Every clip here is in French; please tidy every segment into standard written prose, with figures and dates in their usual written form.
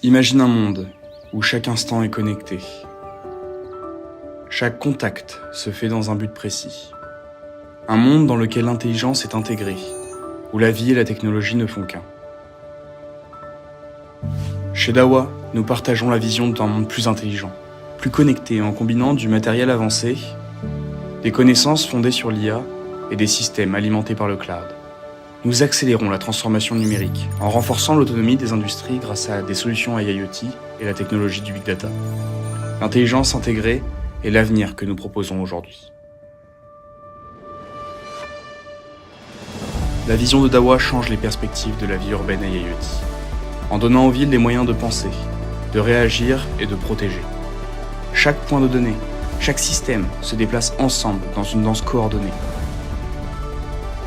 Imagine un monde où chaque instant est connecté. Chaque contact se fait dans un but précis. Un monde dans lequel l'intelligence est intégrée, où la vie et la technologie ne font qu'un. Chez Dawa, nous partageons la vision d'un monde plus intelligent, plus connecté en combinant du matériel avancé, des connaissances fondées sur l'IA et des systèmes alimentés par le cloud. Nous accélérons la transformation numérique en renforçant l'autonomie des industries grâce à des solutions IoT et la technologie du Big Data. L'intelligence intégrée est l'avenir que nous proposons aujourd'hui. La vision de Dawa change les perspectives de la vie urbaine IoT, en donnant aux villes les moyens de penser, de réagir et de protéger. Chaque point de données, chaque système se déplace ensemble dans une danse coordonnée.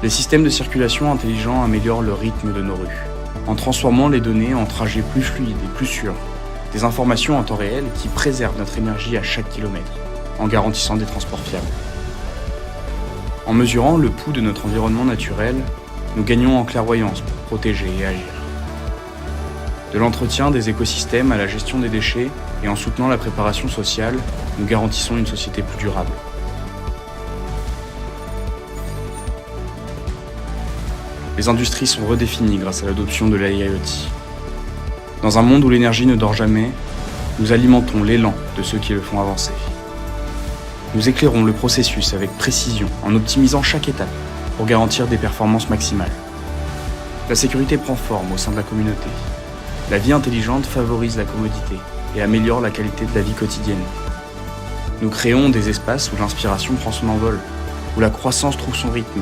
Les systèmes de circulation intelligents améliorent le rythme de nos rues, en transformant les données en trajets plus fluides et plus sûrs, des informations en temps réel qui préservent notre énergie à chaque kilomètre, en garantissant des transports fiables. En mesurant le pouls de notre environnement naturel, nous gagnons en clairvoyance pour protéger et agir. De l'entretien des écosystèmes à la gestion des déchets et en soutenant la préparation sociale, nous garantissons une société plus durable. Les industries sont redéfinies grâce à l'adoption de l'IoT. Dans un monde où l'énergie ne dort jamais, nous alimentons l'élan de ceux qui le font avancer. Nous éclairons le processus avec précision en optimisant chaque étape pour garantir des performances maximales. La sécurité prend forme au sein de la communauté. La vie intelligente favorise la commodité et améliore la qualité de la vie quotidienne. Nous créons des espaces où l'inspiration prend son envol, où la croissance trouve son rythme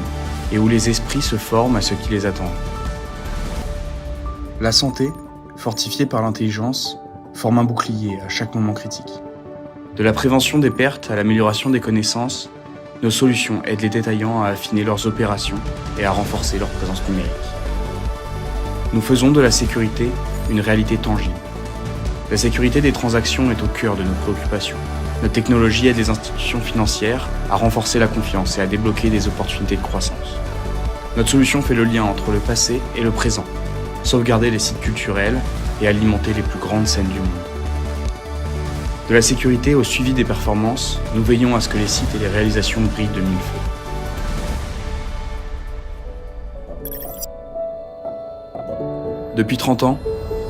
et où les esprits se forment à ceux qui les attendent. La santé, fortifiée par l'intelligence, forme un bouclier à chaque moment critique. De la prévention des pertes à l'amélioration des connaissances, nos solutions aident les détaillants à affiner leurs opérations et à renforcer leur présence numérique. Nous faisons de la sécurité une réalité tangible. La sécurité des transactions est au cœur de nos préoccupations. Notre technologie aide les institutions financières à renforcer la confiance et à débloquer des opportunités de croissance. Notre solution fait le lien entre le passé et le présent, sauvegarder les sites culturels et alimenter les plus grandes scènes du monde. De la sécurité au suivi des performances, nous veillons à ce que les sites et les réalisations brillent de mille feux. Depuis 30 ans,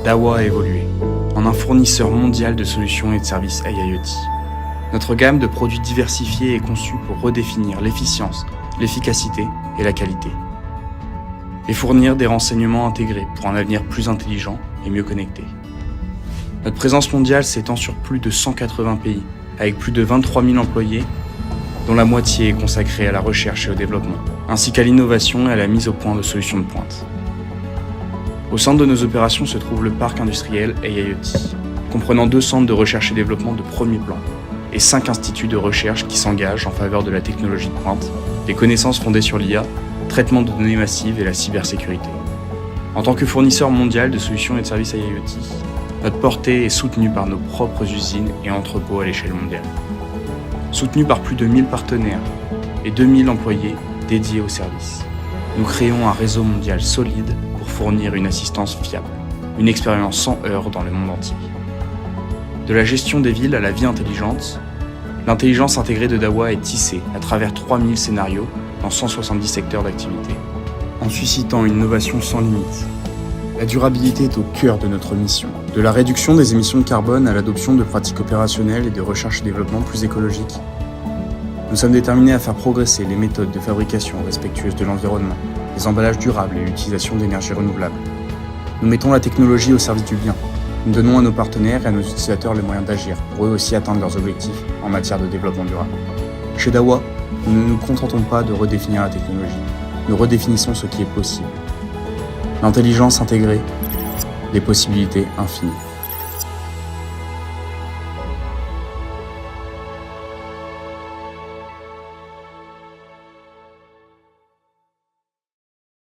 Dawa a évolué en un fournisseur mondial de solutions et de services IoT. Notre gamme de produits diversifiés est conçue pour redéfinir l'efficience, l'efficacité et la qualité. Et fournir des renseignements intégrés pour un avenir plus intelligent et mieux connecté. Notre présence mondiale s'étend sur plus de 180 pays, avec plus de 23 000 employés, dont la moitié est consacrée à la recherche et au développement, ainsi qu'à l'innovation et à la mise au point de solutions de pointe. Au centre de nos opérations se trouve le parc industriel IoT, comprenant 2 centres de recherche et développement de premier plan, et 5 instituts de recherche qui s'engagent en faveur de la technologie de pointe, des connaissances fondées sur l'IA, traitement de données massives et la cybersécurité. En tant que fournisseur mondial de solutions et de services IoT, notre portée est soutenue par nos propres usines et entrepôts à l'échelle mondiale. Soutenue par plus de 1000 partenaires et 2000 employés dédiés au service, nous créons un réseau mondial solide pour fournir une assistance fiable, une expérience sans heurts dans le monde entier. De la gestion des villes à la vie intelligente, l'intelligence intégrée de Dawa est tissée à travers 3000 scénarios dans 170 secteurs d'activité, en suscitant une innovation sans limite. La durabilité est au cœur de notre mission, de la réduction des émissions de carbone à l'adoption de pratiques opérationnelles et de recherche et développement plus écologiques. Nous sommes déterminés à faire progresser les méthodes de fabrication respectueuses de l'environnement, les emballages durables et l'utilisation d'énergies renouvelables. Nous mettons la technologie au service du bien. Nous donnons à nos partenaires et à nos utilisateurs les moyens d'agir pour eux aussi atteindre leurs objectifs en matière de développement durable. Chez Dawa, nous ne nous contentons pas de redéfinir la technologie, nous redéfinissons ce qui est possible. L'intelligence intégrée, les possibilités infinies.